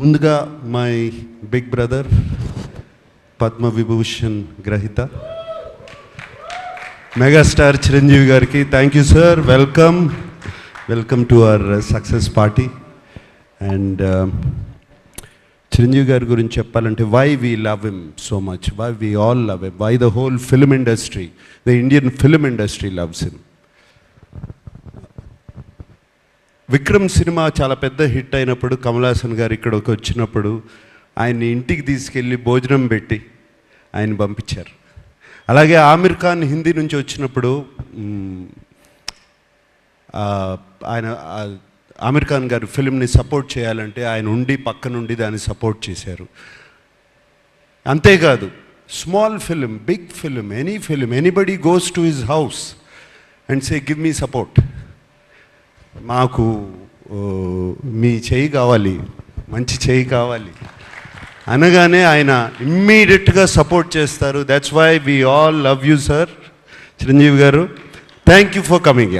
ముందుగా my big brother Padma Vibhushan గ్రహీత megastar Chiranjeevi గారికి thank you sir. Welcome to our success party. And Chiranjeevi గారి గురించి చెప్పాలంటే why we love him so much, why we all love him, why the whole film industry, the Indian film industry loves him. Vikram cinema చాలా పెద్ద hit అయినప్పుడు కమల్ హాసన్ గారు ఇక్కడికి వచ్చినప్పుడు ఆయన్ని ఇంటికి తీసుకెళ్ళి భోజనం పెట్టి ఆయన పంపించారు. అలాగే ఆమిర్ ఖాన్ హిందీ నుంచి వచ్చినప్పుడు ఆయన ఆమిర్ ఖాన్ గారు ఫిల్మ్ని సపోర్ట్ చేయాలంటే ఆయన ఉండి పక్క నుండి దాన్ని సపోర్ట్ చేశారు. అంతేకాదు small film, big film, any film, anybody goes to his house and say give me support, మాకు మీ చేయి కావాలి, మంచి చేయి కావాలి అనగానే ఆయన ఇమ్మీడియట్గా సపోర్ట్ చేస్తారు. That's why we all love you sir Chiranjeevi garu. Thank you for coming.